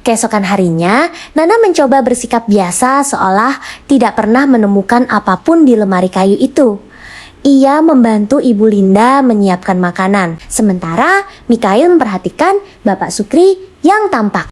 Keesokan harinya, Nana mencoba bersikap biasa seolah tidak pernah menemukan apapun di lemari kayu itu. Ia membantu Ibu Linda menyiapkan makanan, sementara Mikhail memperhatikan Bapak Sukri yang tampak.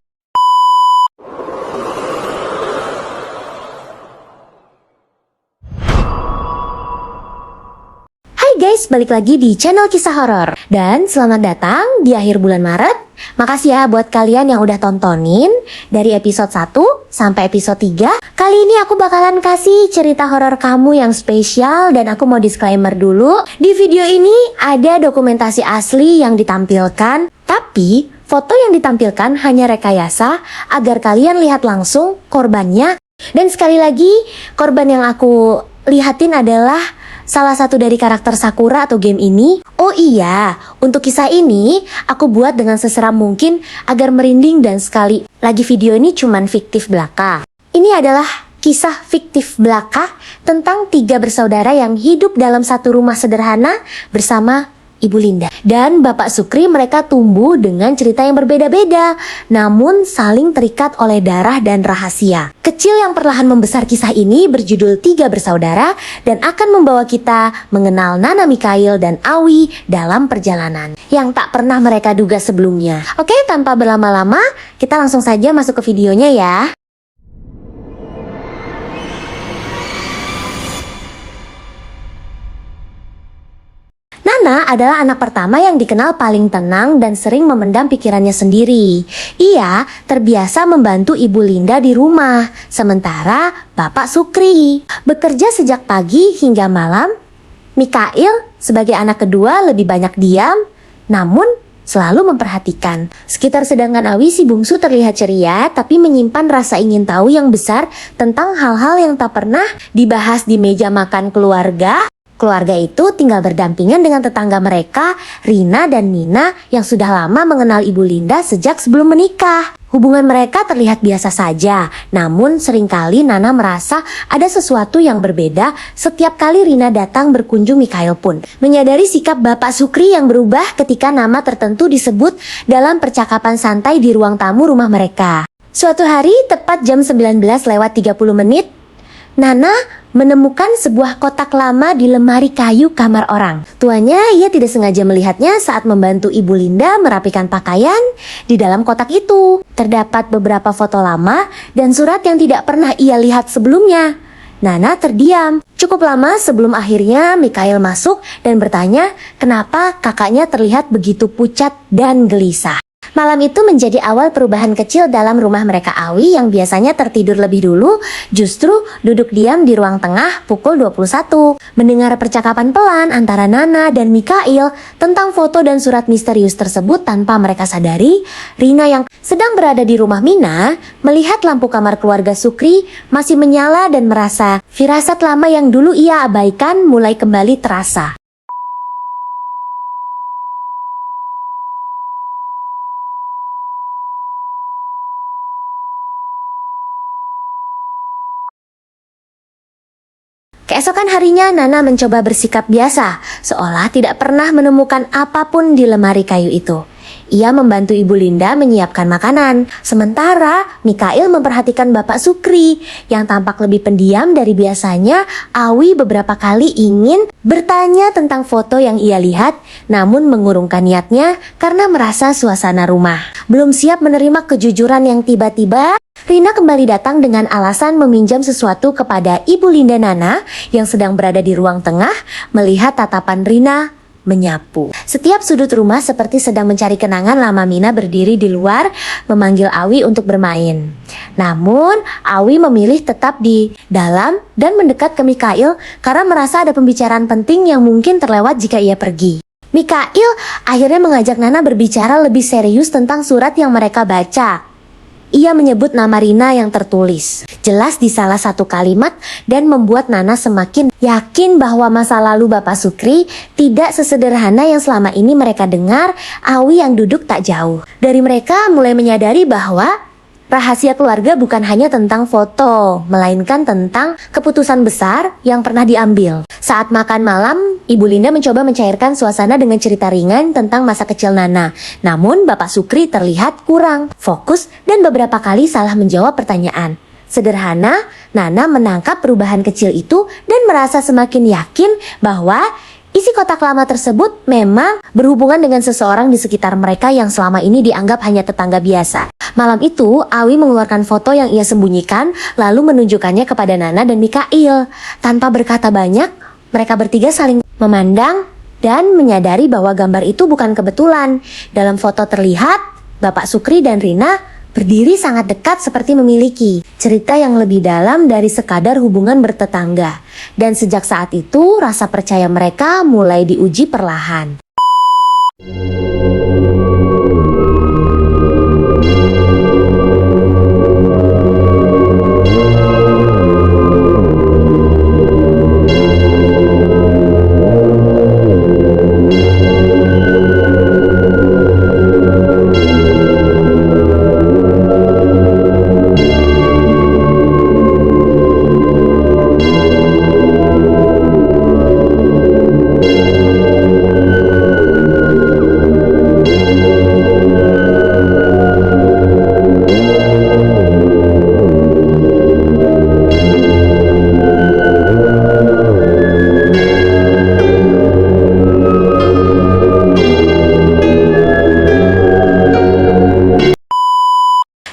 Hai guys, balik lagi di channel kisah horor. Dan selamat datang di akhir bulan Maret. Makasih ya buat kalian yang udah tontonin dari episode 1 sampai episode 3. Kali ini aku bakalan kasih cerita horor kamu yang spesial. Dan aku mau disclaimer dulu, di video ini ada dokumentasi asli yang ditampilkan, tapi foto yang ditampilkan hanya rekayasa agar kalian lihat langsung korbannya. Dan sekali lagi, korban yang aku lihatin adalah salah satu dari karakter Sakura atau game ini. Oh iya, untuk kisah ini aku buat dengan seseram mungkin agar merinding, dan sekali lagi video ini cuman fiktif belaka. Ini adalah kisah fiktif belaka tentang 3 bersaudara yang hidup dalam satu rumah sederhana bersama Ibu Linda dan Bapak Sukri. Mereka tumbuh dengan cerita yang berbeda-beda, namun saling terikat oleh darah dan rahasia. Kecil yang perlahan membesar kisah ini berjudul 3 Bersaudara dan akan membawa kita mengenal Nana, Mikhail, dan Awi dalam perjalanan yang tak pernah mereka duga sebelumnya. Oke, tanpa berlama-lama, kita langsung saja masuk ke videonya ya. Nana adalah anak pertama yang dikenal paling tenang dan sering memendam pikirannya sendiri. Ia terbiasa membantu Ibu Linda di rumah, sementara Bapak Sukri bekerja sejak pagi hingga malam. Mikhail sebagai anak kedua lebih banyak diam, namun selalu memperhatikan. Sekitar sedangkan Awi si bungsu terlihat ceria, tapi menyimpan rasa ingin tahu yang besar tentang hal-hal yang tak pernah dibahas di meja makan keluarga. Keluarga itu tinggal berdampingan dengan tetangga mereka, Rina dan Nina, yang sudah lama mengenal Ibu Linda sejak sebelum menikah. Hubungan mereka terlihat biasa saja, namun seringkali Nana merasa ada sesuatu yang berbeda setiap kali Rina datang berkunjung. Mikhail pun menyadari sikap Bapak Sukri yang berubah ketika nama tertentu disebut dalam percakapan santai di ruang tamu rumah mereka. Suatu hari, tepat jam 19:30, Nana menemukan sebuah kotak lama di lemari kayu kamar orang. Tuanya ia tidak sengaja melihatnya saat membantu Ibu Linda merapikan pakaian. Di dalam kotak itu terdapat beberapa foto lama dan surat yang tidak pernah ia lihat sebelumnya. Nana terdiam cukup lama sebelum akhirnya Mikhail masuk dan bertanya kenapa kakaknya terlihat begitu pucat dan gelisah. Malam itu menjadi awal perubahan kecil dalam rumah mereka. Awi yang biasanya tertidur lebih dulu justru duduk diam di ruang tengah pukul 21. Mendengar percakapan pelan antara Nana dan Mikhail tentang foto dan surat misterius tersebut tanpa mereka sadari, Rina yang sedang berada di rumah Mina melihat lampu kamar keluarga Sukri masih menyala dan merasa firasat lama yang dulu ia abaikan mulai kembali terasa. Keesokan harinya, Nana mencoba bersikap biasa, seolah tidak pernah menemukan apapun di lemari kayu itu. Ia membantu Ibu Linda menyiapkan makanan, sementara Mikhail memperhatikan Bapak Sukri yang tampak lebih pendiam dari biasanya. Awi beberapa kali ingin bertanya tentang foto yang ia lihat, namun mengurungkan niatnya karena merasa suasana rumah belum siap menerima kejujuran yang tiba-tiba. Rina kembali datang dengan alasan meminjam sesuatu kepada Ibu Linda. Nana yang sedang berada di ruang tengah melihat tatapan Rina menyapu setiap sudut rumah seperti sedang mencari kenangan lama. Mina berdiri di luar memanggil Awi untuk bermain. Namun Awi memilih tetap di dalam dan mendekat ke Mikhail karena merasa ada pembicaraan penting yang mungkin terlewat jika ia pergi. Mikhail akhirnya mengajak Nana berbicara lebih serius tentang surat yang mereka baca. Ia menyebut nama Rina yang tertulis jelas di salah satu kalimat dan membuat Nana semakin yakin bahwa masa lalu Bapak Sukri tidak sesederhana yang selama ini mereka dengar. Awi yang duduk tak jauh dari mereka mulai menyadari bahwa Rahasia keluarga bukan hanya tentang foto, melainkan tentang keputusan besar yang pernah diambil. Saat makan malam, Ibu Linda mencoba mencairkan suasana dengan cerita ringan tentang masa kecil Nana. Namun Bapak Sukri terlihat kurang fokus dan beberapa kali salah menjawab pertanyaan. Sederhana, Nana menangkap perubahan kecil itu dan merasa semakin yakin bahwa isi kotak lama tersebut memang berhubungan dengan seseorang di sekitar mereka yang selama ini dianggap hanya tetangga biasa. Malam itu, Awi mengeluarkan foto yang ia sembunyikan lalu menunjukkannya kepada Nana dan Mikail. Tanpa berkata banyak, mereka bertiga saling memandang dan menyadari bahwa gambar itu bukan kebetulan. Dalam foto terlihat, Bapak Sukri dan Rina berdiri sangat dekat seperti memiliki cerita yang lebih dalam dari sekadar hubungan bertetangga. Dan sejak saat itu, rasa percaya mereka mulai diuji perlahan.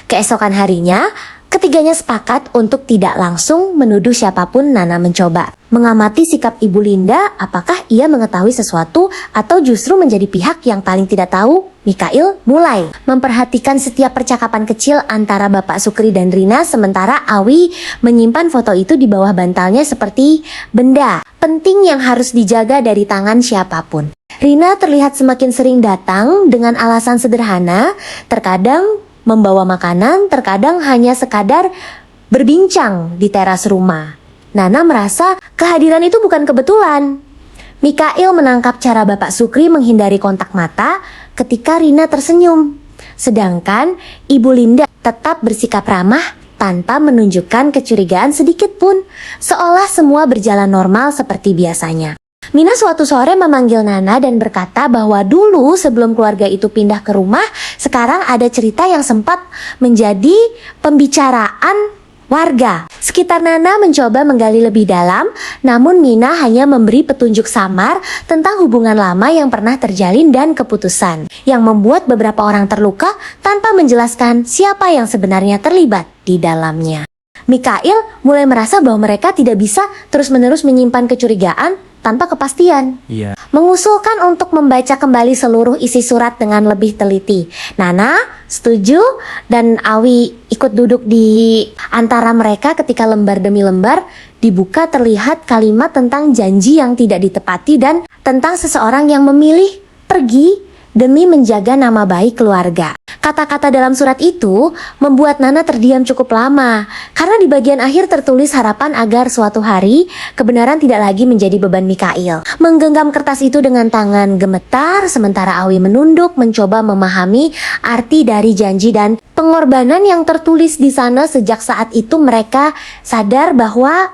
Keesokan harinya, ketiganya sepakat untuk tidak langsung menuduh siapapun. Nana mencoba mengamati sikap Ibu Linda, apakah ia mengetahui sesuatu atau justru menjadi pihak yang paling tidak tahu. Mikail mulai memperhatikan setiap percakapan kecil antara Bapak Sukri dan Rina, sementara Awi menyimpan foto itu di bawah bantalnya seperti benda penting yang harus dijaga dari tangan siapapun. Rina terlihat semakin sering datang dengan alasan sederhana, terkadang membawa makanan, terkadang hanya sekadar berbincang di teras rumah. Nana merasa kehadiran itu bukan kebetulan. Mikail menangkap cara Bapak Sukri menghindari kontak mata ketika Rina tersenyum. Sedangkan Ibu Linda tetap bersikap ramah tanpa menunjukkan kecurigaan sedikit pun, seolah semua berjalan normal seperti biasanya. Mina suatu sore memanggil Nana dan berkata bahwa dulu sebelum keluarga itu pindah ke rumah, sekarang ada cerita yang sempat menjadi pembicaraan warga. Sekitar Nana mencoba menggali lebih dalam, namun Mina hanya memberi petunjuk samar tentang hubungan lama yang pernah terjalin dan keputusan, yang membuat beberapa orang terluka tanpa menjelaskan siapa yang sebenarnya terlibat di dalamnya. Mikail mulai merasa bahwa mereka tidak bisa terus-menerus menyimpan kecurigaan tanpa kepastian. Mengusulkan untuk membaca kembali seluruh isi surat dengan lebih teliti. Nana setuju dan Awi ikut duduk di antara mereka ketika lembar demi lembar dibuka. Terlihat kalimat tentang janji yang tidak ditepati dan tentang seseorang yang memilih pergi demi menjaga nama baik keluarga. Kata-kata dalam surat itu membuat Nana terdiam cukup lama, karena di bagian akhir tertulis harapan agar suatu hari kebenaran tidak lagi menjadi beban Mikail. Menggenggam kertas itu dengan tangan gemetar, sementara Awi menunduk mencoba memahami arti dari janji dan pengorbanan yang tertulis di sana. Sejak saat itu mereka sadar bahwa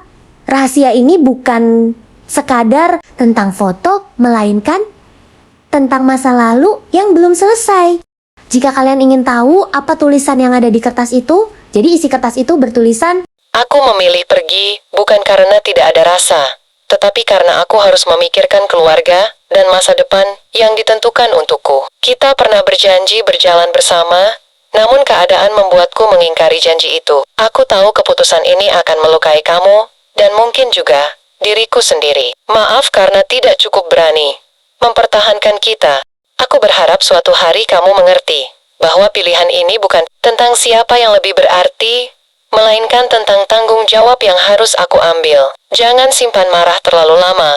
rahasia ini bukan sekadar tentang foto, melainkan tentang masa lalu yang belum selesai. Jika kalian ingin tahu apa tulisan yang ada di kertas itu, jadi isi kertas itu bertulisan, "Aku memilih pergi bukan karena tidak ada rasa, tetapi karena aku harus memikirkan keluarga dan masa depan yang ditentukan untukku. Kita pernah berjanji berjalan bersama, namun keadaan membuatku mengingkari janji itu. Aku tahu keputusan ini akan melukai kamu, dan mungkin juga diriku sendiri. Maaf karena tidak cukup berani mempertahankan kita. Aku berharap suatu hari kamu mengerti bahwa pilihan ini bukan tentang siapa yang lebih berarti, melainkan tentang tanggung jawab yang harus aku ambil. Jangan simpan marah terlalu lama.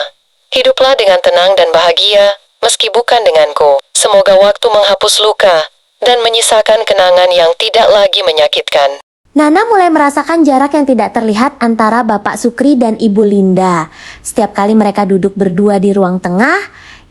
Hiduplah dengan tenang dan bahagia, meski bukan denganku. Semoga waktu menghapus luka dan menyisakan kenangan yang tidak lagi menyakitkan." Nana mulai merasakan jarak yang tidak terlihat antara Bapak Sukri dan Ibu Linda. Setiap kali mereka duduk berdua di ruang tengah,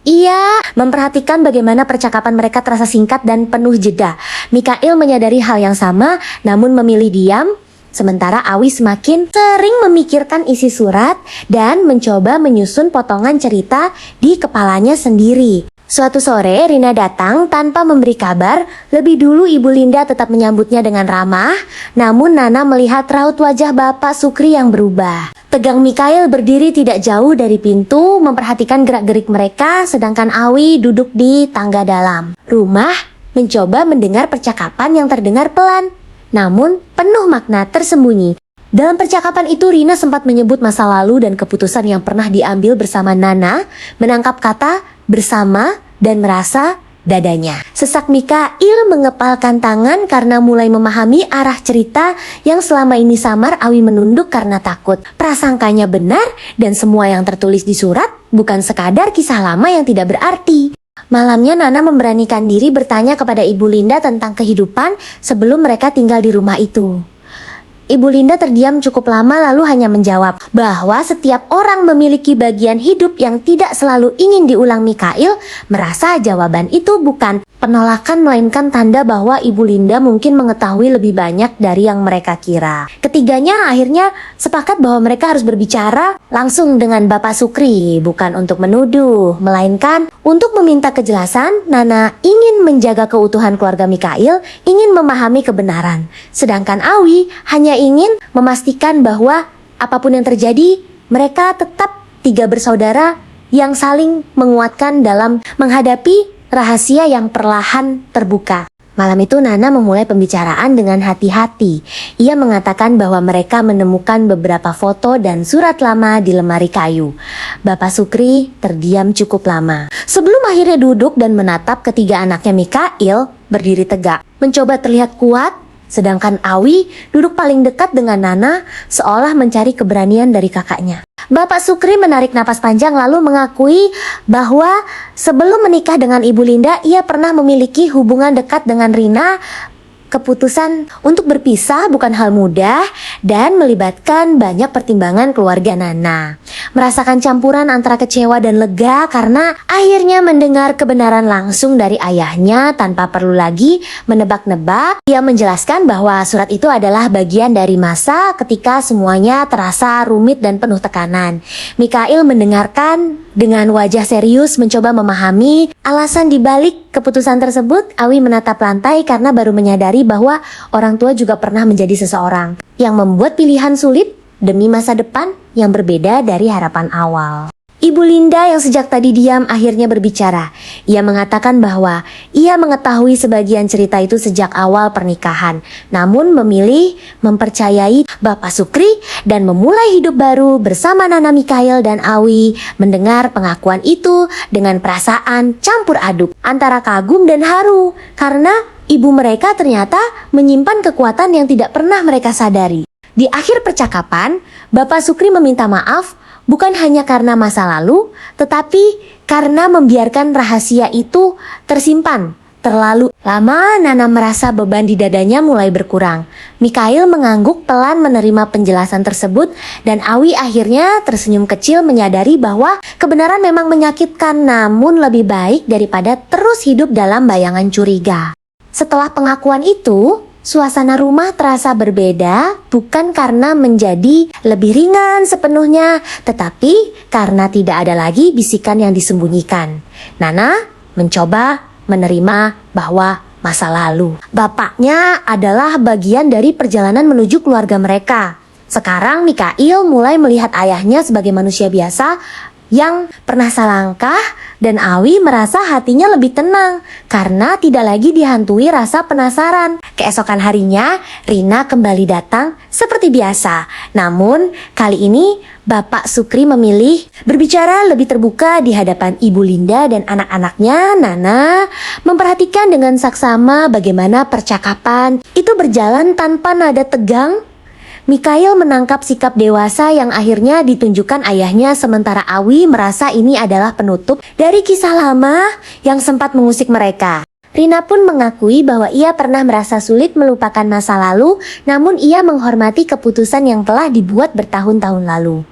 Ia memperhatikan bagaimana percakapan mereka terasa singkat dan penuh jeda. Mikhail menyadari hal yang sama, namun memilih diam. Sementara Awi semakin sering memikirkan isi surat dan mencoba menyusun potongan cerita di kepalanya sendiri. Suatu sore, Rina datang tanpa memberi kabar. Lebih dulu Ibu Linda tetap menyambutnya dengan ramah, namun Nana melihat raut wajah Bapak Sukri yang berubah. Tegang Mikhail berdiri tidak jauh dari pintu, memperhatikan gerak-gerik mereka, sedangkan Awi duduk di tangga dalam rumah, mencoba mendengar percakapan yang terdengar pelan, namun penuh makna tersembunyi. Dalam percakapan itu, Rina sempat menyebut masa lalu dan keputusan yang pernah diambil bersama Nana, menangkap kata bersama dan merasa dadanya. Sesak Mikhail mengepalkan tangan karena mulai memahami arah cerita yang selama ini samar. Awi menunduk karena takut. Prasangkanya benar dan semua yang tertulis di surat bukan sekadar kisah lama yang tidak berarti. Malamnya Nana memberanikan diri bertanya kepada Ibu Linda tentang kehidupan sebelum mereka tinggal di rumah itu. Ibu Linda terdiam cukup lama lalu hanya menjawab bahwa setiap orang memiliki bagian hidup yang tidak selalu ingin diulang. Mikhail merasa jawaban itu bukan penolakan melainkan tanda bahwa Ibu Linda mungkin mengetahui lebih banyak dari yang mereka kira. Ketiganya akhirnya sepakat bahwa mereka harus berbicara langsung dengan Bapak Sukri, bukan untuk menuduh, melainkan untuk meminta kejelasan. Nana ingin menjaga keutuhan keluarga Mikhail, ingin memahami kebenaran. Sedangkan Awi hanya ingin memastikan bahwa apapun yang terjadi, mereka tetap tiga bersaudara yang saling menguatkan dalam menghadapi rahasia yang perlahan terbuka. Malam itu Nana memulai pembicaraan dengan hati-hati. Ia mengatakan bahwa mereka menemukan beberapa foto dan surat lama di lemari kayu. Bapak Sukri terdiam cukup lama sebelum akhirnya duduk dan menatap ketiga anaknya. Mikhail berdiri tegak, mencoba terlihat kuat, sedangkan Awi duduk paling dekat dengan Nana seolah mencari keberanian dari kakaknya. Bapak Sukri menarik napas panjang lalu mengakui bahwa sebelum menikah dengan Ibu Linda, ia pernah memiliki hubungan dekat dengan Rina. Keputusan untuk berpisah bukan hal mudah dan melibatkan banyak pertimbangan keluarga Nana. Merasakan campuran antara kecewa dan lega karena akhirnya mendengar kebenaran langsung dari ayahnya tanpa perlu lagi menebak-nebak. Ia menjelaskan bahwa surat itu adalah bagian dari masa ketika semuanya terasa rumit dan penuh tekanan. Mikhail mendengarkan dengan wajah serius, mencoba memahami alasan dibalik keputusan tersebut. Awi menatap lantai karena baru menyadari bahwa orang tua juga pernah menjadi seseorang yang membuat pilihan sulit demi masa depan yang berbeda dari harapan awal. Ibu Linda yang sejak tadi diam akhirnya berbicara. Ia mengatakan bahwa ia mengetahui sebagian cerita itu sejak awal pernikahan, namun memilih mempercayai Bapak Sukri dan memulai hidup baru bersama Nana, Mikhail, dan Awi. Mendengar pengakuan itu dengan perasaan campur aduk antara kagum dan haru karena ibu mereka ternyata menyimpan kekuatan yang tidak pernah mereka sadari. Di akhir percakapan, Bapak Sukri meminta maaf bukan hanya karena masa lalu, tetapi karena membiarkan rahasia itu tersimpan terlalu lama. Nana merasa beban di dadanya mulai berkurang. Mikhail mengangguk pelan menerima penjelasan tersebut dan Awi akhirnya tersenyum kecil menyadari bahwa kebenaran memang menyakitkan, namun lebih baik daripada terus hidup dalam bayangan curiga. Setelah pengakuan itu, suasana rumah terasa berbeda, bukan karena menjadi lebih ringan sepenuhnya, tetapi karena tidak ada lagi bisikan yang disembunyikan. Nana mencoba menerima bahwa masa lalu bapaknya adalah bagian dari perjalanan menuju keluarga mereka. Sekarang Mikhail mulai melihat ayahnya sebagai manusia biasa yang pernah salah langkah, dan Awi merasa hatinya lebih tenang karena tidak lagi dihantui rasa penasaran. Keesokan harinya, Rina kembali datang seperti biasa. Namun, kali ini Bapak Sukri memilih berbicara lebih terbuka di hadapan Ibu Linda dan anak-anaknya. Nana memperhatikan dengan saksama bagaimana percakapan itu berjalan tanpa nada tegang. Mikhail menangkap sikap dewasa yang akhirnya ditunjukkan ayahnya, sementara Awi merasa ini adalah penutup dari kisah lama yang sempat mengusik mereka. Rina pun mengakui bahwa ia pernah merasa sulit melupakan masa lalu, namun ia menghormati keputusan yang telah dibuat bertahun-tahun lalu.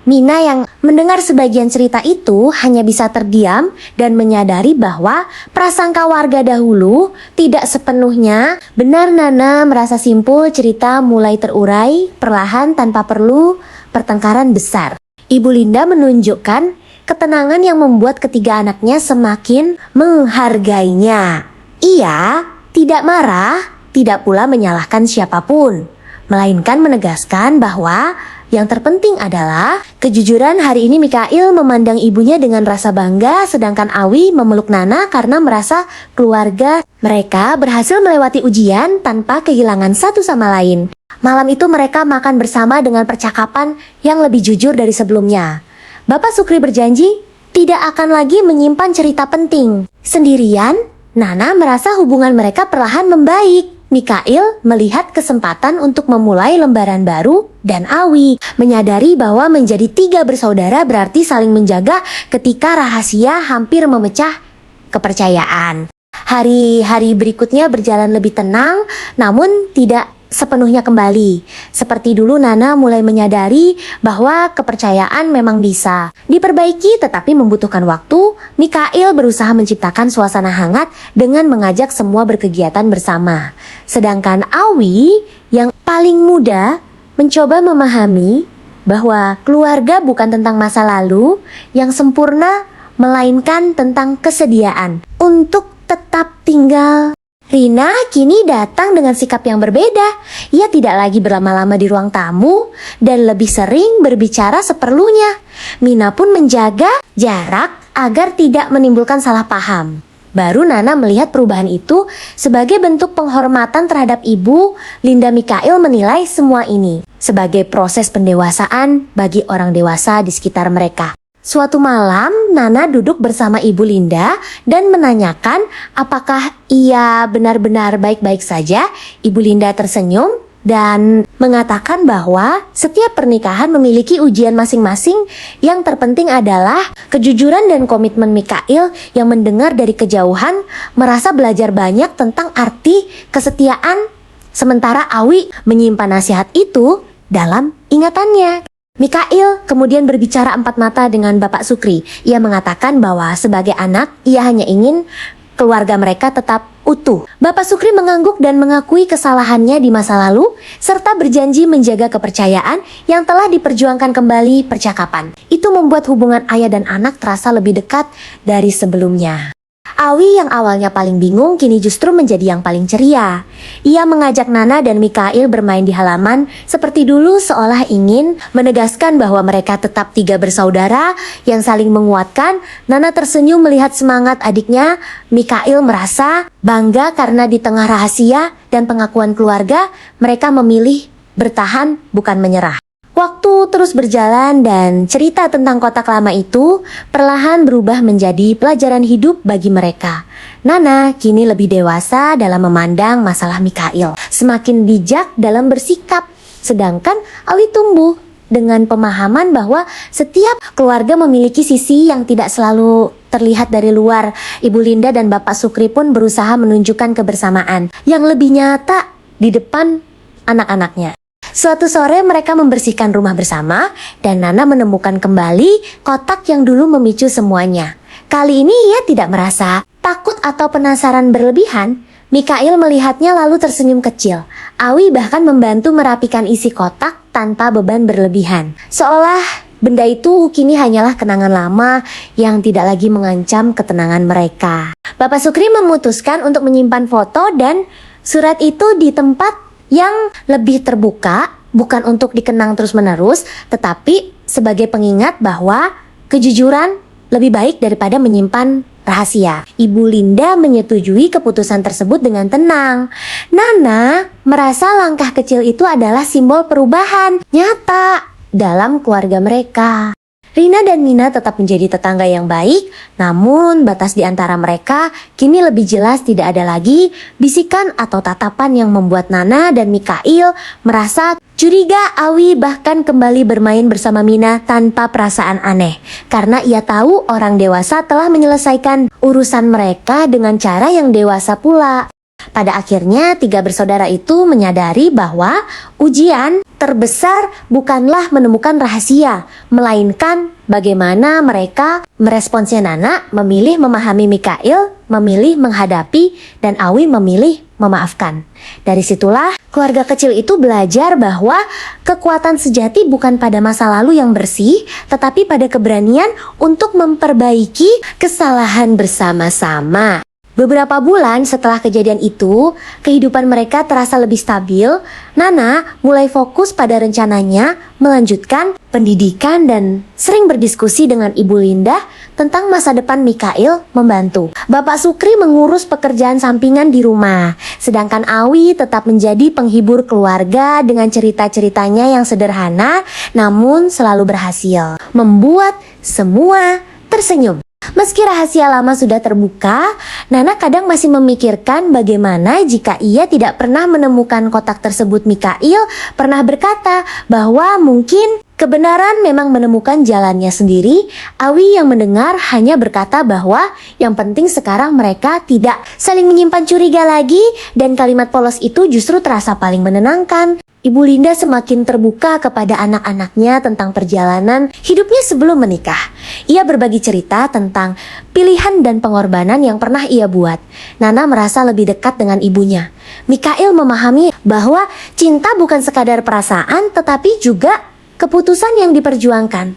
Mina yang mendengar sebagian cerita itu hanya bisa terdiam dan menyadari bahwa prasangka warga dahulu tidak sepenuhnya benar. Nana merasa simpul, cerita mulai terurai perlahan tanpa perlu pertengkaran besar. Ibu Linda menunjukkan ketenangan yang membuat ketiga anaknya semakin menghargainya. Ia tidak marah, tidak pula menyalahkan siapapun, melainkan menegaskan bahwa yang terpenting adalah kejujuran. Hari ini Mikhail memandang ibunya dengan rasa bangga, sedangkan Awi memeluk Nana karena merasa keluarga mereka berhasil melewati ujian tanpa kehilangan satu sama lain. Malam itu mereka makan bersama dengan percakapan yang lebih jujur dari sebelumnya. Bapak Sukri berjanji tidak akan lagi menyimpan cerita penting. Sendirian, Nana merasa hubungan mereka perlahan membaik. Mikhail melihat kesempatan untuk memulai lembaran baru dan Awi menyadari bahwa menjadi 3 bersaudara berarti saling menjaga ketika rahasia hampir memecah kepercayaan. Hari-hari berikutnya berjalan lebih tenang, namun tidak sepenuhnya kembali. Seperti dulu, Nana mulai menyadari bahwa kepercayaan memang bisa diperbaiki tetapi membutuhkan waktu. Mikhail berusaha menciptakan suasana hangat dengan mengajak semua berkegiatan bersama. Sedangkan Awi yang paling muda mencoba memahami bahwa keluarga bukan tentang masa lalu yang sempurna, melainkan tentang kesediaan untuk tetap tinggal. Rina kini datang dengan sikap yang berbeda. Ia tidak lagi berlama-lama di ruang tamu dan lebih sering berbicara seperlunya. Mina pun menjaga jarak agar tidak menimbulkan salah paham. Baru Nana melihat perubahan itu sebagai bentuk penghormatan terhadap ibu. Linda Mikhail menilai semua ini sebagai proses pendewasaan bagi orang dewasa di sekitar mereka. Suatu malam, Nana duduk bersama Ibu Linda dan menanyakan apakah ia benar-benar baik-baik saja. Ibu Linda tersenyum dan mengatakan bahwa setiap pernikahan memiliki ujian masing-masing. Yang terpenting adalah kejujuran dan komitmen. Mikhail yang mendengar dari kejauhan merasa belajar banyak tentang arti kesetiaan, sementara Awi menyimpan nasihat itu dalam ingatannya. Mikhail kemudian berbicara empat mata dengan Bapak Sukri. Ia mengatakan bahwa sebagai anak, ia hanya ingin keluarga mereka tetap utuh. Bapak Sukri mengangguk dan mengakui kesalahannya di masa lalu, serta berjanji menjaga kepercayaan yang telah diperjuangkan kembali percakapan. Itu membuat hubungan ayah dan anak terasa lebih dekat dari sebelumnya. Awi yang awalnya paling bingung kini justru menjadi yang paling ceria. Ia mengajak Nana dan Mikhail bermain di halaman seperti dulu, seolah ingin menegaskan bahwa mereka tetap 3 bersaudara yang saling menguatkan. Nana tersenyum melihat semangat adiknya. Mikhail merasa bangga karena di tengah rahasia dan pengakuan keluarga, mereka memilih bertahan bukan menyerah. Waktu terus berjalan dan cerita tentang kotak lama itu perlahan berubah menjadi pelajaran hidup bagi mereka. Nana kini lebih dewasa dalam memandang masalah Mikhail, semakin bijak dalam bersikap, sedangkan Awi tumbuh dengan pemahaman bahwa setiap keluarga memiliki sisi yang tidak selalu terlihat dari luar. Ibu Linda dan Bapak Sukri pun berusaha menunjukkan kebersamaan yang lebih nyata di depan anak-anaknya. Suatu sore mereka membersihkan rumah bersama dan Nana menemukan kembali kotak yang dulu memicu semuanya. Kali ini ia tidak merasa takut atau penasaran berlebihan. Mikhail melihatnya lalu tersenyum kecil. Awi bahkan membantu merapikan isi kotak tanpa beban berlebihan. Seolah benda itu kini hanyalah kenangan lama yang tidak lagi mengancam ketenangan mereka. Bapak Sukri memutuskan untuk menyimpan foto dan surat itu di tempat yang lebih terbuka, bukan untuk dikenang terus-menerus, tetapi sebagai pengingat bahwa kejujuran lebih baik daripada menyimpan rahasia. Ibu Linda menyetujui keputusan tersebut dengan tenang. Nana merasa langkah kecil itu adalah simbol perubahan nyata dalam keluarga mereka. Rina dan Mina tetap menjadi tetangga yang baik, namun batas di antara mereka kini lebih jelas. Tidak ada lagi bisikan atau tatapan yang membuat Nana dan Mikhail merasa curiga. Awi bahkan kembali bermain bersama Mina tanpa perasaan aneh, karena ia tahu orang dewasa telah menyelesaikan urusan mereka dengan cara yang dewasa pula. Pada akhirnya, tiga bersaudara itu menyadari bahwa ujian terbesar bukanlah menemukan rahasia, melainkan bagaimana mereka meresponsnya. Nana memilih memahami Mikhail, memilih menghadapi, dan Awi memilih memaafkan. Dari situlah keluarga kecil itu belajar bahwa kekuatan sejati bukan pada masa lalu yang bersih, tetapi pada keberanian untuk memperbaiki kesalahan bersama-sama. Beberapa bulan setelah kejadian itu, kehidupan mereka terasa lebih stabil. Nana mulai fokus pada rencananya melanjutkan pendidikan dan sering berdiskusi dengan Ibu Linda tentang masa depan Mikhail membantu. Bapak Sukri mengurus pekerjaan sampingan di rumah, sedangkan Awi tetap menjadi penghibur keluarga dengan cerita-ceritanya yang sederhana namun selalu berhasil membuat semua tersenyum. Meski rahasia lama sudah terbuka, Nana kadang masih memikirkan bagaimana jika ia tidak pernah menemukan kotak tersebut. Mikhail pernah berkata bahwa mungkin kebenaran memang menemukan jalannya sendiri. Awi yang mendengar hanya berkata bahwa yang penting sekarang mereka tidak saling menyimpan curiga lagi, dan kalimat polos itu justru terasa paling menenangkan. Ibu Linda semakin terbuka kepada anak-anaknya tentang perjalanan hidupnya sebelum menikah. Ia berbagi cerita tentang pilihan dan pengorbanan yang pernah ia buat. Nana merasa lebih dekat dengan ibunya. Mikhail memahami bahwa cinta bukan sekadar perasaan, tetapi juga keputusan yang diperjuangkan.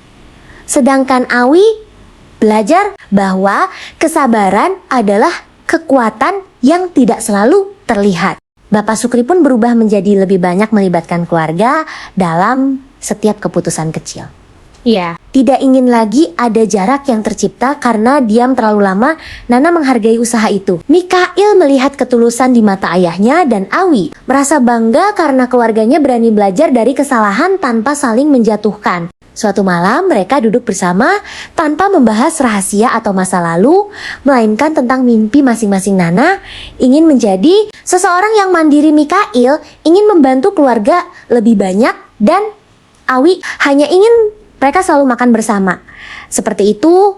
Sedangkan Awi belajar bahwa kesabaran adalah kekuatan yang tidak selalu terlihat. Bapak Sukri pun berubah menjadi lebih banyak melibatkan keluarga dalam setiap keputusan kecil. Iya. Tidak ingin lagi ada jarak yang tercipta karena diam terlalu lama. Nana menghargai usaha itu. Mikhail melihat ketulusan di mata ayahnya, dan Awi merasa bangga karena keluarganya berani belajar dari kesalahan tanpa saling menjatuhkan. Suatu malam mereka duduk bersama tanpa membahas rahasia atau masa lalu, melainkan tentang mimpi masing-masing. Nana ingin menjadi seseorang yang mandiri, Mikhail ingin membantu keluarga lebih banyak, dan Awi hanya ingin mereka selalu makan bersama. Seperti itu,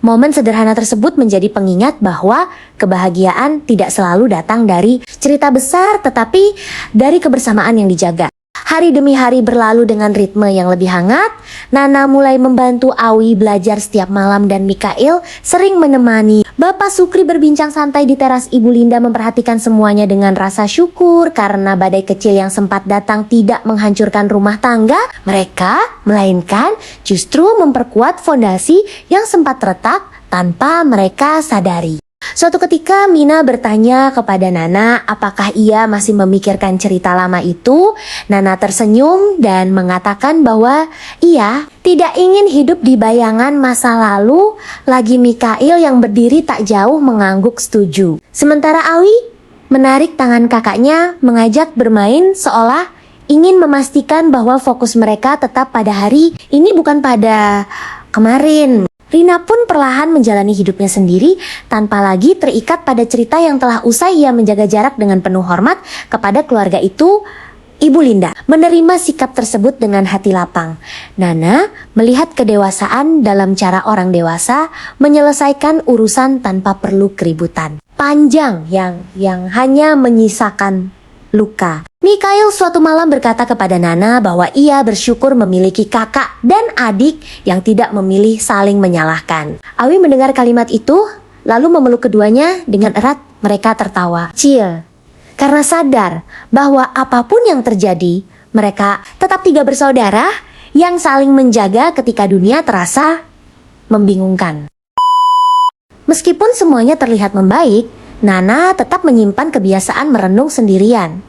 momen sederhana tersebut menjadi pengingat bahwa kebahagiaan tidak selalu datang dari cerita besar, tetapi dari kebersamaan yang dijaga. Hari demi hari berlalu dengan ritme yang lebih hangat. Nana mulai membantu Awi belajar setiap malam, dan Mikhail sering menemani. Bapak Sukri berbincang santai di teras. Ibu Linda memperhatikan semuanya dengan rasa syukur karena badai kecil yang sempat datang tidak menghancurkan rumah tangga mereka, melainkan justru memperkuat fondasi yang sempat retak tanpa mereka sadari. Suatu ketika Mina bertanya kepada Nana apakah ia masih memikirkan cerita lama itu. Nana tersenyum dan mengatakan bahwa ia tidak ingin hidup di bayangan masa lalu lagi. Mikhail yang berdiri tak jauh mengangguk setuju. Sementara Awi menarik tangan kakaknya mengajak bermain seolah ingin memastikan bahwa fokus mereka tetap pada hari ini bukan pada kemarin. Rina pun perlahan menjalani hidupnya sendiri tanpa lagi terikat pada cerita yang telah usai. Ia menjaga jarak dengan penuh hormat kepada keluarga itu. Ibu Linda menerima sikap tersebut dengan hati lapang. Nana melihat kedewasaan dalam cara orang dewasa menyelesaikan urusan tanpa perlu keributan panjang yang hanya menyisakan luka. Mikhail suatu malam berkata kepada Nana bahwa ia bersyukur memiliki kakak dan adik yang tidak memilih saling menyalahkan. Awi mendengar kalimat itu lalu memeluk keduanya dengan erat. Mereka tertawa kecil karena sadar bahwa apapun yang terjadi, mereka tetap tiga bersaudara yang saling menjaga ketika dunia terasa membingungkan. Meskipun semuanya terlihat membaik, Nana tetap menyimpan kebiasaan merenung sendirian.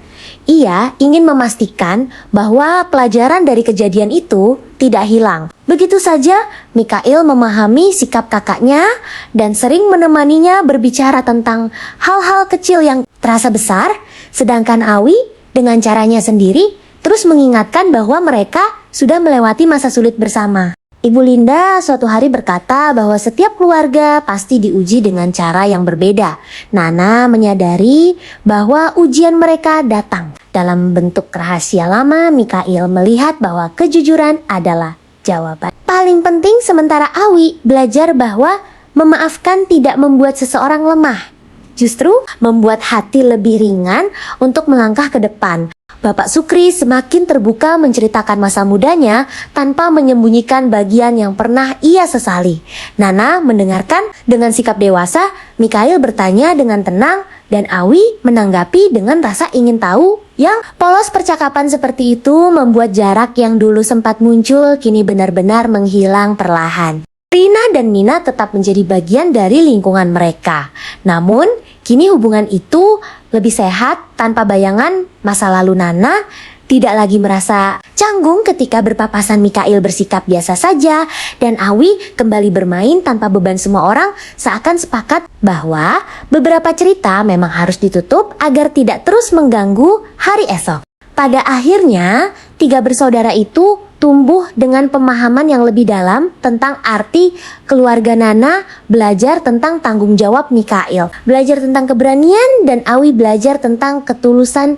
Ia ingin memastikan bahwa pelajaran dari kejadian itu tidak hilang. Begitu saja, Mikhail memahami sikap kakaknya dan sering menemaninya berbicara tentang hal-hal kecil yang terasa besar, sedangkan Awi dengan caranya sendiri terus mengingatkan bahwa mereka sudah melewati masa sulit bersama. Ibu Linda suatu hari berkata bahwa setiap keluarga pasti diuji dengan cara yang berbeda. Nana menyadari bahwa ujian mereka datang dalam bentuk rahasia lama. Mikhail melihat bahwa kejujuran adalah jawaban paling penting, sementara Awi belajar bahwa memaafkan tidak membuat seseorang lemah, justru membuat hati lebih ringan untuk melangkah ke depan. Bapak Sukri semakin terbuka menceritakan masa mudanya tanpa menyembunyikan bagian yang pernah ia sesali. Nana mendengarkan dengan sikap dewasa, Mikhail bertanya dengan tenang, dan Awi menanggapi dengan rasa ingin tahu yang polos. Percakapan seperti itu membuat jarak yang dulu sempat muncul kini benar-benar menghilang perlahan. Rina dan Mina tetap menjadi bagian dari lingkungan mereka. Namun, kini hubungan itu lebih sehat tanpa bayangan masa lalu. Nana tidak lagi merasa canggung ketika berpapasan. Mikhail bersikap biasa saja dan Awi kembali bermain tanpa beban. Semua orang seakan sepakat bahwa beberapa cerita memang harus ditutup agar tidak terus mengganggu hari esok. Pada akhirnya, tiga bersaudara itu tumbuh dengan pemahaman yang lebih dalam tentang arti keluarga. Nana belajar tentang tanggung jawab, Mikhail belajar tentang keberanian, dan Awi belajar tentang ketulusan.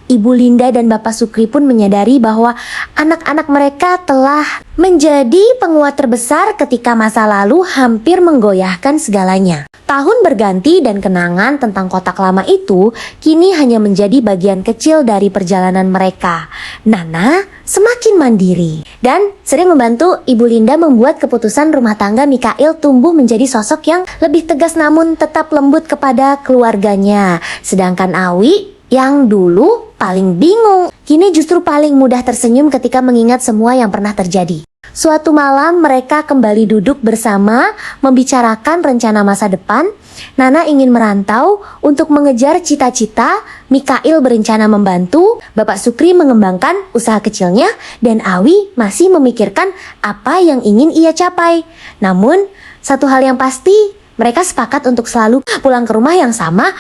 Ibu Linda dan Bapak Sukri pun menyadari bahwa anak-anak mereka telah menjadi penguat terbesar ketika masa lalu hampir menggoyahkan segalanya. Tahun berganti dan kenangan tentang kotak lama itu kini hanya menjadi bagian kecil dari perjalanan mereka. Nana semakin mandiri dan sering membantu Ibu Linda membuat keputusan rumah tangga. Mikhail tumbuh menjadi sosok yang lebih tegas namun tetap lembut kepada keluarganya. Sedangkan Awi yang dulu paling bingung, kini justru paling mudah tersenyum ketika mengingat semua yang pernah terjadi. Suatu malam mereka kembali duduk bersama membicarakan rencana masa depan. Nana ingin merantau untuk mengejar cita-cita, Mikhail berencana membantu, Bapak Sukri mengembangkan usaha kecilnya, dan Awi masih memikirkan apa yang ingin ia capai. Namun, satu hal yang pasti, mereka sepakat untuk selalu pulang ke rumah yang sama,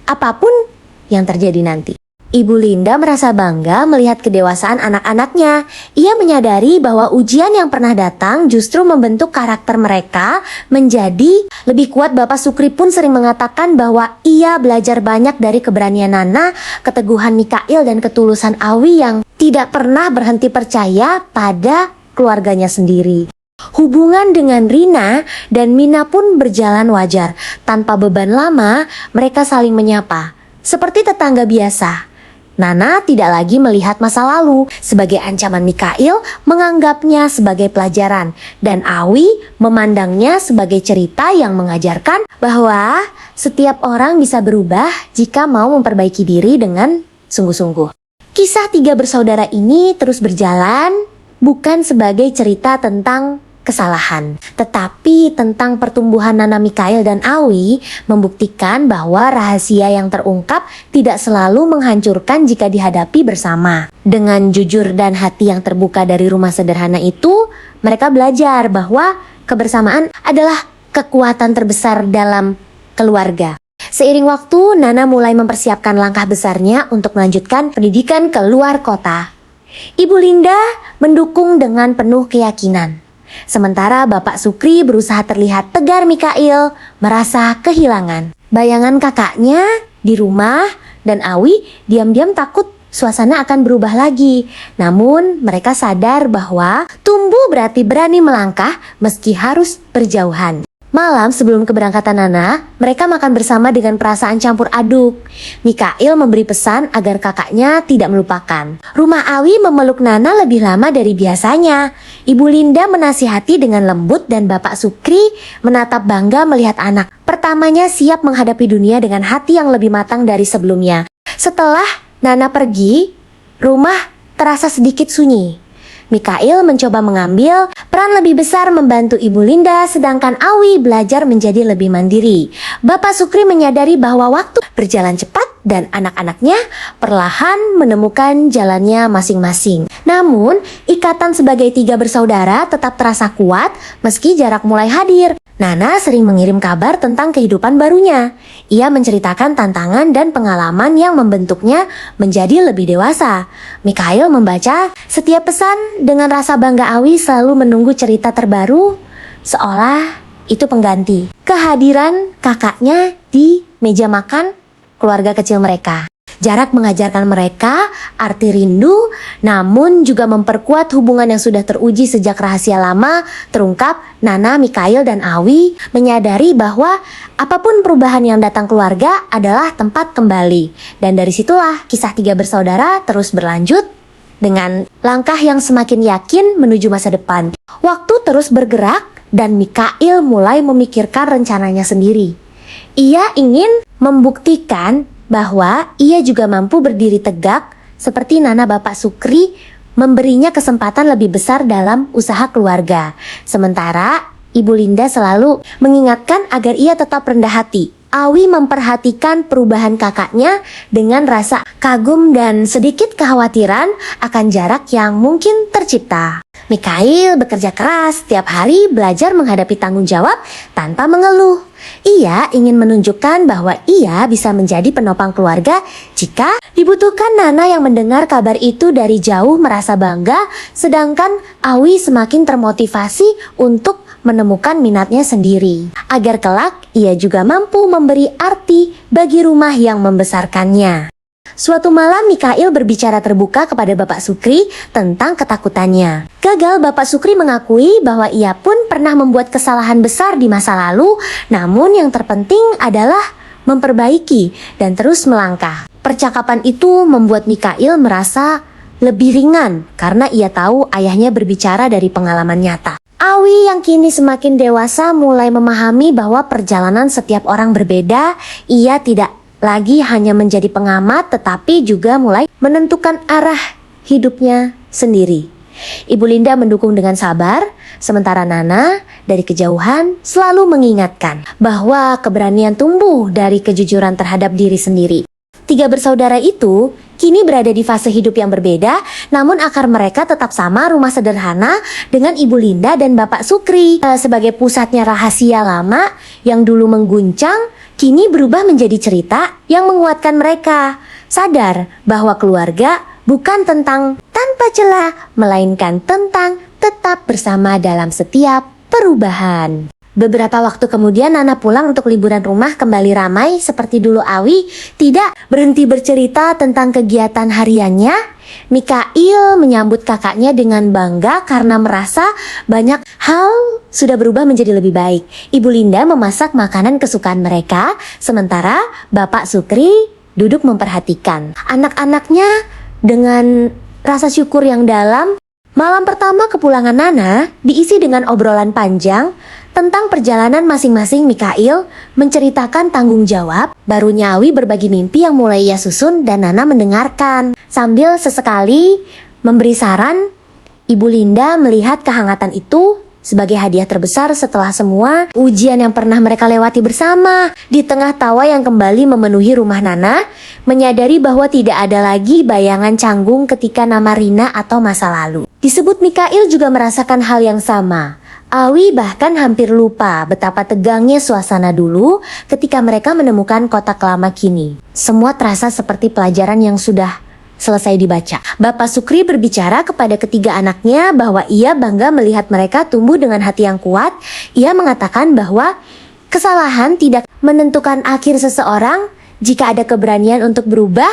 apapun yang terjadi nanti. Ibu Linda merasa bangga melihat kedewasaan anak-anaknya. Ia menyadari bahwa ujian yang pernah datang justru membentuk karakter mereka menjadi lebih kuat. Bapak Sukri pun sering mengatakan bahwa ia belajar banyak dari keberanian Nana, keteguhan Mikhail, dan ketulusan Awi yang tidak pernah berhenti percaya pada keluarganya sendiri. Hubungan dengan Rina dan Mina pun berjalan wajar. Tanpa beban lama, mereka saling menyapa seperti tetangga biasa. Nana tidak lagi melihat masa lalu sebagai ancaman. Mikhail menganggapnya sebagai pelajaran, dan Awi memandangnya sebagai cerita yang mengajarkan bahwa setiap orang bisa berubah jika mau memperbaiki diri dengan sungguh-sungguh. Kisah tiga bersaudara ini terus berjalan bukan sebagai cerita tentang kesalahan, tetapi tentang pertumbuhan. Nana, Mikhail, dan Awi membuktikan bahwa rahasia yang terungkap tidak selalu menghancurkan jika dihadapi bersama. Dengan jujur dan hati yang terbuka dari rumah sederhana itu, mereka belajar bahwa kebersamaan adalah kekuatan terbesar dalam keluarga. Seiring waktu, Nana mulai mempersiapkan langkah besarnya untuk melanjutkan pendidikan ke luar kota. Ibu Linda mendukung dengan penuh keyakinan. Sementara Bapak Sukri berusaha terlihat tegar. Mikhail merasa kehilangan bayangan kakaknya di rumah, dan Awi diam-diam takut suasana akan berubah lagi. Namun mereka sadar bahwa tumbuh berarti berani melangkah meski harus berjauhan. Malam sebelum keberangkatan Nana, mereka makan bersama dengan perasaan campur aduk. Mikhail memberi pesan agar kakaknya tidak melupakan. Rumah Awi memeluk Nana lebih lama dari biasanya. Ibu Linda menasihati dengan lembut, dan Bapak Sukri menatap bangga melihat anak pertamanya siap menghadapi dunia dengan hati yang lebih matang dari sebelumnya. Setelah Nana pergi, rumah terasa sedikit sunyi. Mikhail mencoba mengambil peran lebih besar membantu Ibu Linda, sedangkan Awi belajar menjadi lebih mandiri. Bapak Sukri menyadari bahwa waktu berjalan cepat dan anak-anaknya perlahan menemukan jalannya masing-masing. Namun, ikatan sebagai tiga bersaudara tetap terasa kuat meski jarak mulai hadir. Nana sering mengirim kabar tentang kehidupan barunya. Ia menceritakan tantangan dan pengalaman yang membentuknya menjadi lebih dewasa. Mikhail membaca setiap pesan dengan rasa bangga. Awi selalu menunggu cerita terbaru, seolah itu pengganti kehadiran kakaknya di meja makan keluarga kecil mereka. Jarak mengajarkan mereka arti rindu, namun juga memperkuat hubungan yang sudah teruji sejak rahasia lama terungkap. Nana, Mikhail, dan Awi menyadari bahwa apapun perubahan yang datang keluarga adalah tempat kembali. Dan dari situlah kisah tiga bersaudara terus berlanjut dengan langkah yang semakin yakin menuju masa depan. Waktu terus bergerak dan Mikhail mulai memikirkan rencananya sendiri. Ia ingin membuktikan bahwa ia juga mampu berdiri tegak seperti Nana Bapak Sukri, memberinya kesempatan lebih besar dalam usaha keluarga. Sementara Ibu Linda selalu mengingatkan agar ia tetap rendah hati. Awi memperhatikan perubahan kakaknya dengan rasa kagum dan sedikit kekhawatiran akan jarak yang mungkin tercipta. Mikhail bekerja keras setiap hari belajar menghadapi tanggung jawab tanpa mengeluh. Ia ingin menunjukkan bahwa ia bisa menjadi penopang keluarga jika dibutuhkan. Nana yang mendengar kabar itu dari jauh merasa bangga, sedangkan Awi semakin termotivasi untuk menemukan minatnya sendiri, agar kelak ia juga mampu memberi arti bagi rumah yang membesarkannya. Suatu malam Mikhail berbicara terbuka kepada Bapak Sukri tentang ketakutannya. Gagal, Bapak Sukri mengakui bahwa ia pun pernah membuat kesalahan besar di masa lalu, namun yang terpenting adalah memperbaiki dan terus melangkah. Percakapan itu membuat Mikhail merasa lebih ringan karena ia tahu ayahnya berbicara dari pengalaman nyata. Awi yang kini semakin dewasa mulai memahami bahwa perjalanan setiap orang berbeda. Ia tidak lagi hanya menjadi pengamat tetapi juga mulai menentukan arah hidupnya sendiri. Ibu Linda mendukung dengan sabar, sementara Nana dari kejauhan selalu mengingatkan bahwa keberanian tumbuh dari kejujuran terhadap diri sendiri. Tiga bersaudara itu kini berada di fase hidup yang berbeda, namun akar mereka tetap sama, rumah sederhana dengan Ibu Linda dan Bapak Sukri. Sebagai pusatnya rahasia lama yang dulu mengguncang, kini berubah menjadi cerita yang menguatkan mereka. Sadar bahwa keluarga bukan tentang tanpa celah, melainkan tentang tetap bersama dalam setiap perubahan. Beberapa waktu kemudian Nana pulang untuk liburan, rumah kembali ramai seperti dulu. Awi tidak berhenti bercerita tentang kegiatan hariannya. Mikhail menyambut kakaknya dengan bangga karena merasa banyak hal sudah berubah menjadi lebih baik. Ibu Linda memasak makanan kesukaan mereka, sementara Bapak Sukri duduk memperhatikan anak-anaknya dengan rasa syukur yang dalam. Malam pertama kepulangan Nana diisi dengan obrolan panjang tentang perjalanan masing-masing. Mikhail menceritakan tanggung jawab barunya, Awi berbagi mimpi yang mulai ia susun, dan Nana mendengarkan sambil sesekali memberi saran. Ibu Linda melihat kehangatan itu sebagai hadiah terbesar setelah semua ujian yang pernah mereka lewati bersama. Di tengah tawa yang kembali memenuhi rumah, Nana menyadari bahwa tidak ada lagi bayangan canggung ketika nama Rina atau masa lalu disebut. Mikhail juga merasakan hal yang sama. Awi bahkan hampir lupa betapa tegangnya suasana dulu ketika mereka menemukan kotak lama. Kini semua terasa seperti pelajaran yang sudah selesai dibaca. Bapak Sukri berbicara kepada ketiga anaknya bahwa ia bangga melihat mereka tumbuh dengan hati yang kuat. Ia mengatakan bahwa kesalahan tidak menentukan akhir seseorang jika ada keberanian untuk berubah.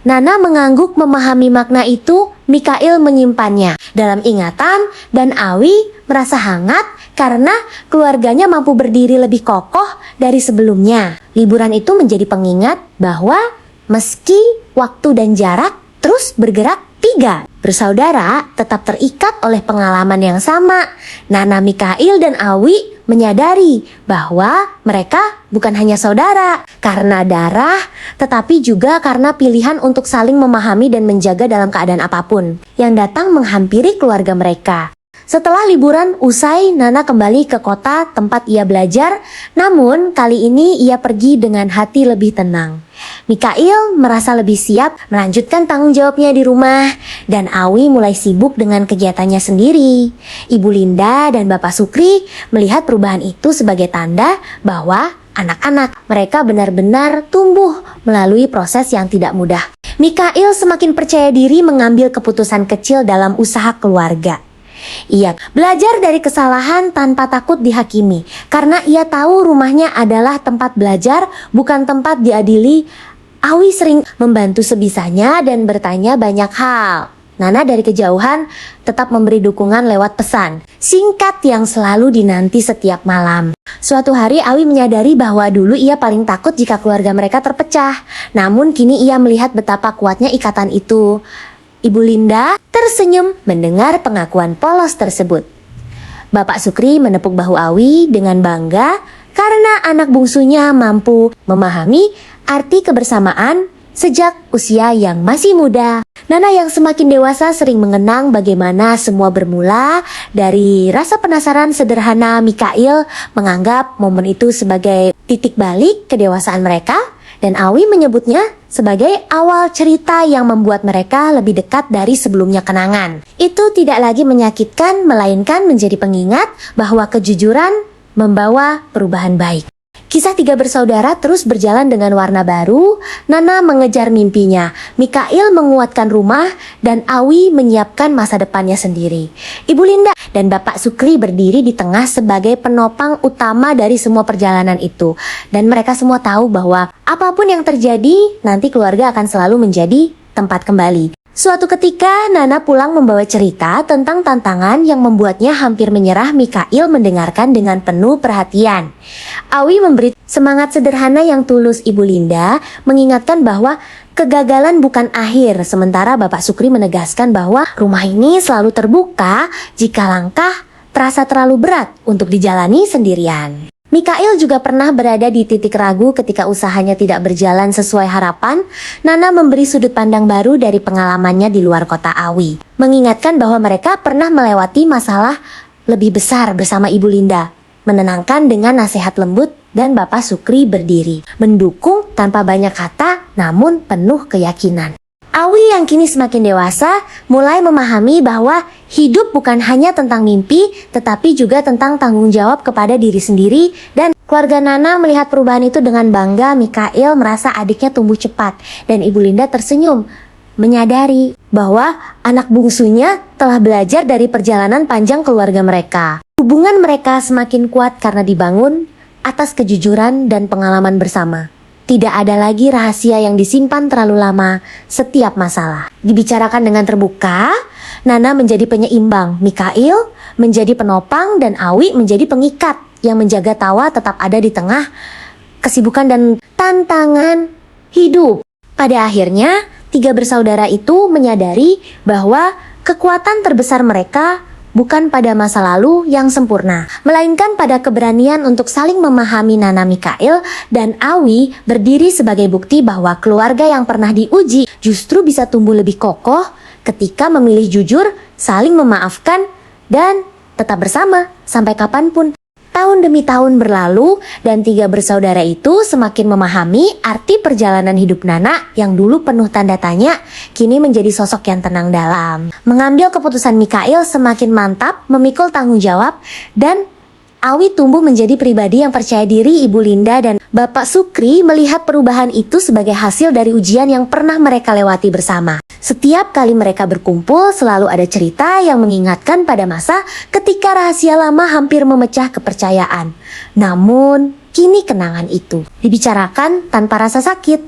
Nana mengangguk memahami makna itu. Mikhail menyimpannya dalam ingatan, dan Awi merasa hangat karena keluarganya mampu berdiri lebih kokoh dari sebelumnya. Liburan itu menjadi pengingat bahwa meski waktu dan jarak terus bergerak, tiga bersaudara tetap terikat oleh pengalaman yang sama. Nana, Mikhail, dan Awi menyadari bahwa mereka bukan hanya saudara karena darah, tetapi juga karena pilihan untuk saling memahami dan menjaga dalam keadaan apapun yang datang menghampiri keluarga mereka. Setelah liburan usai, Nana kembali ke kota tempat ia belajar, namun kali ini ia pergi dengan hati lebih tenang. Mikhail merasa lebih siap melanjutkan tanggung jawabnya di rumah, dan Awi mulai sibuk dengan kegiatannya sendiri. Ibu Linda dan Bapak Sukri melihat perubahan itu sebagai tanda bahwa anak-anak mereka benar-benar tumbuh melalui proses yang tidak mudah. Mikhail semakin percaya diri mengambil keputusan kecil dalam usaha keluarga. Ia belajar dari kesalahan tanpa takut dihakimi, karena ia tahu rumahnya adalah tempat belajar, bukan tempat diadili Awi sering membantu sebisanya dan bertanya banyak hal. Nana dari kejauhan tetap memberi dukungan lewat pesan singkat yang selalu dinanti setiap malam. Suatu hari Awi menyadari bahwa dulu ia paling takut jika keluarga mereka terpecah. Namun kini ia melihat betapa kuatnya ikatan itu. Ibu Linda tersenyum mendengar pengakuan polos tersebut. Bapak Sukri menepuk bahu Awi dengan bangga karena anak bungsunya mampu memahami arti kebersamaan sejak usia yang masih muda. Nana yang semakin dewasa sering mengenang bagaimana semua bermula dari rasa penasaran sederhana Mikail menganggap momen itu sebagai titik balik kedewasaan mereka, dan Awi menyebutnya sebagai awal cerita yang membuat mereka lebih dekat dari sebelumnya kenangan. Itu tidak lagi menyakitkan, melainkan menjadi pengingat bahwa kejujuran membawa perubahan baik. Kisah tiga bersaudara terus berjalan dengan warna baru. Nana mengejar mimpinya, Mikail menguatkan rumah, dan Awi menyiapkan masa depannya sendiri. Ibu Linda dan Bapak Sukri berdiri di tengah sebagai penopang utama dari semua perjalanan itu. Dan mereka semua tahu bahwa apapun yang terjadi, nanti keluarga akan selalu menjadi tempat kembali. Suatu ketika, Nana pulang membawa cerita tentang tantangan yang membuatnya hampir menyerah. Mikail mendengarkan dengan penuh perhatian. Awi memberi semangat sederhana yang tulus. Ibu Linda mengingatkan bahwa kegagalan bukan akhir, sementara Bapak Sukri menegaskan bahwa rumah ini selalu terbuka jika langkah terasa terlalu berat untuk dijalani sendirian. Mikail juga pernah berada di titik ragu ketika usahanya tidak berjalan sesuai harapan. Nana memberi sudut pandang baru dari pengalamannya di luar kota Awi, mengingatkan bahwa mereka pernah melewati masalah lebih besar bersama Ibu Linda, menenangkan dengan nasihat lembut, dan Bapak Sukri berdiri, mendukung tanpa banyak kata namun penuh keyakinan. Awi yang kini semakin dewasa mulai memahami bahwa hidup bukan hanya tentang mimpi, tetapi juga tentang tanggung jawab kepada diri sendiri, dan keluarga Nana melihat perubahan itu dengan bangga. Mikail merasa adiknya tumbuh cepat, dan Ibu Linda tersenyum, menyadari bahwa anak bungsunya telah belajar dari perjalanan panjang keluarga mereka. Hubungan mereka semakin kuat karena dibangun atas kejujuran dan pengalaman bersama. Tidak ada lagi rahasia yang disimpan terlalu lama. Setiap masalah dibicarakan dengan terbuka. Nana menjadi penyeimbang, Mikail menjadi penopang, dan Awi menjadi pengikat yang menjaga tawa tetap ada di tengah kesibukan dan tantangan hidup. Pada akhirnya, tiga bersaudara itu menyadari bahwa kekuatan terbesar mereka bukan pada masa lalu yang sempurna, melainkan pada keberanian untuk saling memahami. Nana, Mikail, dan Awi berdiri sebagai bukti bahwa keluarga yang pernah diuji justru bisa tumbuh lebih kokoh ketika memilih jujur, saling memaafkan, dan tetap bersama sampai kapanpun. Tahun demi tahun berlalu, dan tiga bersaudara itu semakin memahami arti perjalanan hidup Nana yang dulu penuh tanda tanya, kini menjadi sosok yang tenang dalam. Mengambil keputusan, Mikail semakin mantap memikul tanggung jawab, dan Awi tumbuh menjadi pribadi yang percaya diri. Ibu Linda dan Bapak Sukri melihat perubahan itu sebagai hasil dari ujian yang pernah mereka lewati bersama. Setiap kali mereka berkumpul, selalu ada cerita yang mengingatkan pada masa ketika rahasia lama hampir memecah kepercayaan. Namun, kini kenangan itu dibicarakan tanpa rasa sakit.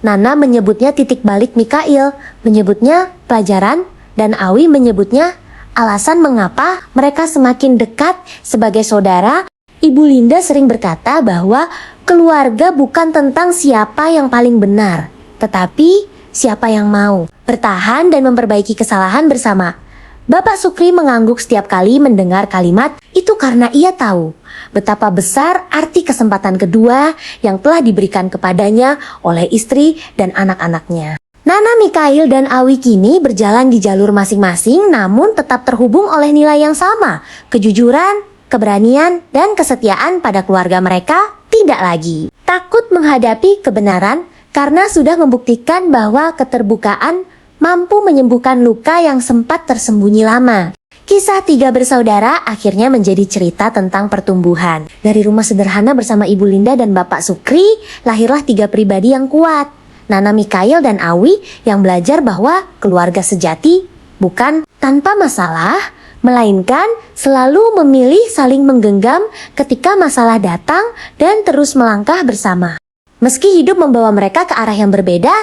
Nana menyebutnya titik balik, Mikail menyebutnya pelajaran, dan Awi menyebutnya alasan mengapa mereka semakin dekat sebagai saudara. Ibu Linda sering berkata bahwa keluarga bukan tentang siapa yang paling benar, tetapi siapa yang mau bertahan dan memperbaiki kesalahan bersama. Bapak Sukri mengangguk setiap kali mendengar kalimat itu karena ia tahu betapa besar arti kesempatan kedua yang telah diberikan kepadanya oleh istri dan anak-anaknya. Nana, Mikail, dan Awi kini berjalan di jalur masing-masing, namun tetap terhubung oleh nilai yang sama, kejujuran, keberanian, dan kesetiaan pada keluarga mereka. Tidak lagi takut menghadapi kebenaran, karena sudah membuktikan bahwa keterbukaan mampu menyembuhkan luka yang sempat tersembunyi lama. Kisah tiga bersaudara akhirnya menjadi cerita tentang pertumbuhan. Dari rumah sederhana bersama Ibu Linda dan Bapak Sukri, lahirlah tiga pribadi yang kuat. Nana, Mikail, dan Awi yang belajar bahwa keluarga sejati bukan tanpa masalah, melainkan selalu memilih saling menggenggam ketika masalah datang dan terus melangkah bersama. Meski hidup membawa mereka ke arah yang berbeda,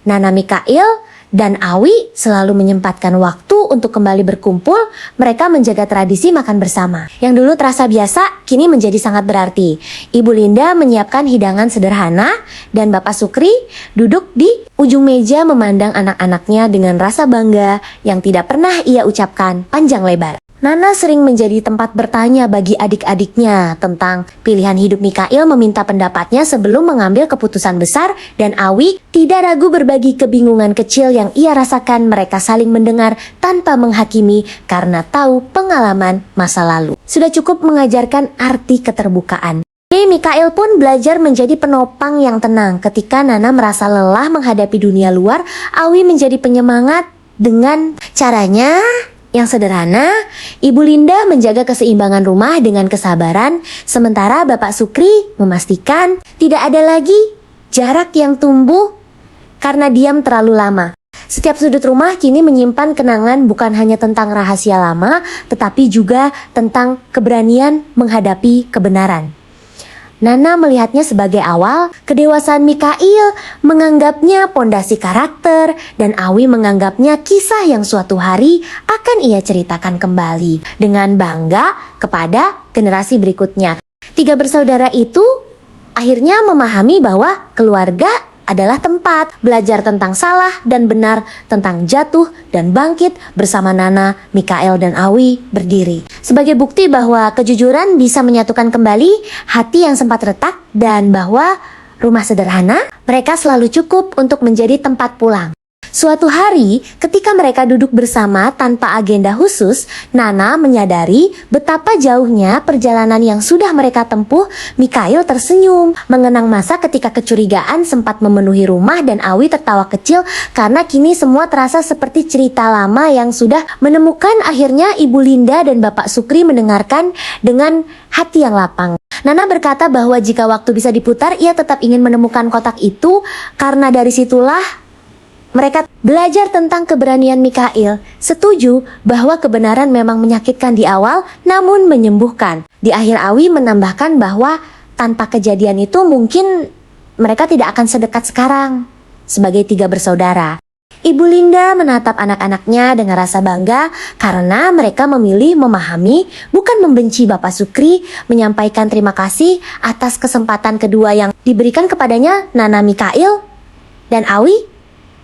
Nana Mikail dan Awi selalu menyempatkan waktu untuk kembali berkumpul. Mereka menjaga tradisi makan bersama. Yang dulu terasa biasa, kini menjadi sangat berarti. Ibu Linda menyiapkan hidangan sederhana dan Bapak Sukri duduk di ujung meja memandang anak-anaknya dengan rasa bangga yang tidak pernah ia ucapkan panjang lebar. Nana sering menjadi tempat bertanya bagi adik-adiknya tentang pilihan hidup Mikail, meminta pendapatnya sebelum mengambil keputusan besar, dan Awi tidak ragu berbagi kebingungan kecil yang ia rasakan. Mereka saling mendengar tanpa menghakimi karena tahu pengalaman masa lalu sudah cukup mengajarkan arti keterbukaan. Mikail pun belajar menjadi penopang yang tenang. Ketika Nana merasa lelah menghadapi dunia luar, Awi menjadi penyemangat dengan caranya yang sederhana. Ibu Linda menjaga keseimbangan rumah dengan kesabaran, sementara Bapak Sukri memastikan tidak ada lagi jarak yang tumbuh karena diam terlalu lama. Setiap sudut rumah kini menyimpan kenangan, bukan hanya tentang rahasia lama, tetapi juga tentang keberanian menghadapi kebenaran. Nana melihatnya sebagai awal kedewasaan Mikail, menganggapnya pondasi karakter, dan Awi menganggapnya kisah yang suatu hari akan ia ceritakan kembali dengan bangga kepada generasi berikutnya. Tiga bersaudara itu akhirnya memahami bahwa keluarga adalah tempat belajar tentang salah dan benar, tentang jatuh dan bangkit. Bersama Nana, Mikail, dan Awi berdiri sebagai bukti bahwa kejujuran bisa menyatukan kembali hati yang sempat retak, dan bahwa rumah sederhana mereka selalu cukup untuk menjadi tempat pulang. Suatu hari, ketika mereka duduk bersama tanpa agenda khusus, Nana menyadari betapa jauhnya perjalanan yang sudah mereka tempuh. Mikail tersenyum, mengenang masa ketika kecurigaan sempat memenuhi rumah, dan Awi tertawa kecil karena kini semua terasa seperti cerita lama yang sudah menemukan. Akhirnya Ibu Linda dan Bapak Sukri mendengarkan dengan hati yang lapang. Nana berkata bahwa jika waktu bisa diputar, ia tetap ingin menemukan kotak itu, karena dari situlah mereka belajar tentang keberanian Mikail. Setuju bahwa kebenaran memang menyakitkan di awal, namun menyembuhkan. Di akhir, Awi menambahkan bahwa tanpa kejadian itu mungkin mereka tidak akan sedekat sekarang sebagai tiga bersaudara. Ibu Linda menatap anak-anaknya dengan rasa bangga karena mereka memilih memahami, bukan membenci Bapak Sukri. Menyampaikan terima kasih atas kesempatan kedua yang diberikan kepadanya, Nana, Mikail, dan Awi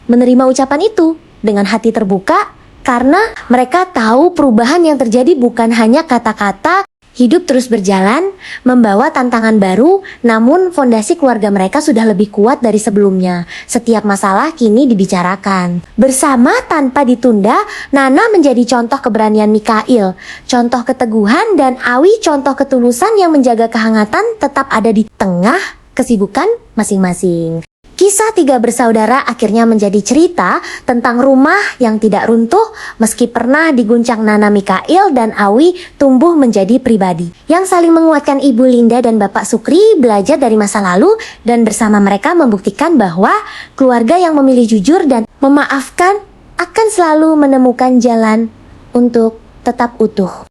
menerima ucapan itu dengan hati terbuka karena mereka tahu perubahan yang terjadi bukan hanya kata-kata. Hidup terus berjalan, membawa tantangan baru, namun fondasi keluarga mereka sudah lebih kuat dari sebelumnya. Setiap masalah kini dibicarakan bersama tanpa ditunda. Nana menjadi contoh keberanian Mikail, contoh keteguhan, dan Awi contoh ketulusan yang menjaga kehangatan tetap ada di tengah kesibukan masing-masing. Kisah tiga bersaudara akhirnya menjadi cerita tentang rumah yang tidak runtuh meski pernah diguncang. Nana, Mikail, dan Awi tumbuh menjadi pribadi yang saling menguatkan. Ibu Linda dan Bapak Sukri belajar dari masa lalu, dan bersama mereka membuktikan bahwa keluarga yang memilih jujur dan memaafkan akan selalu menemukan jalan untuk tetap utuh.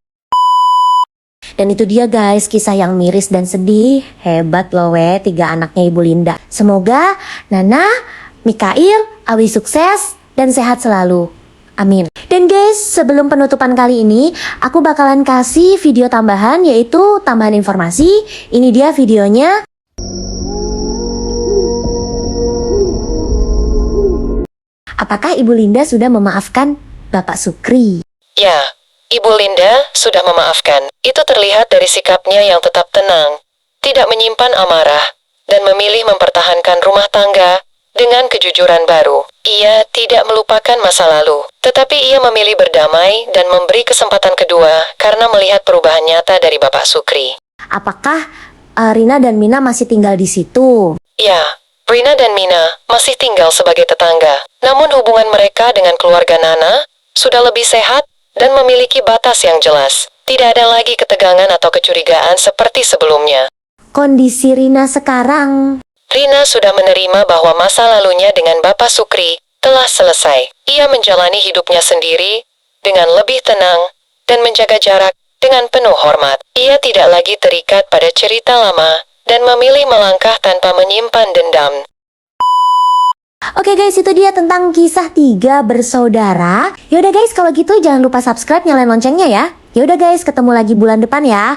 Dan itu dia guys, kisah yang miris dan sedih. Hebat loh tiga anaknya Ibu Linda. Semoga Nana, Mikail, Awi sukses dan sehat selalu. Amin. Dan guys, sebelum penutupan kali ini, aku bakalan kasih video tambahan, yaitu tambahan informasi. Ini dia videonya. Apakah Ibu Linda sudah memaafkan Bapak Sukri? Ya, Ibu Linda sudah memaafkan. Itu terlihat dari sikapnya yang tetap tenang, tidak menyimpan amarah, dan memilih mempertahankan rumah tangga dengan kejujuran baru. Ia tidak melupakan masa lalu, tetapi ia memilih berdamai dan memberi kesempatan kedua karena melihat perubahan nyata dari Bapak Sukri. Apakah Rina dan Mina masih tinggal di situ? Ya, Rina dan Mina masih tinggal sebagai tetangga. Namun hubungan mereka dengan keluarga Nana sudah lebih sehat dan memiliki batas yang jelas. Tidak ada lagi ketegangan atau kecurigaan seperti sebelumnya. Kondisi Rina sekarang? Rina sudah menerima bahwa masa lalunya dengan Bapak Sukri telah selesai. Ia menjalani hidupnya sendiri dengan lebih tenang dan menjaga jarak dengan penuh hormat. Ia tidak lagi terikat pada cerita lama dan memilih melangkah tanpa menyimpan dendam. Oke guys, itu dia tentang kisah 3 bersaudara. Yaudah guys, kalau gitu jangan lupa subscribe, nyalain loncengnya ya. Yaudah guys, ketemu lagi bulan depan ya.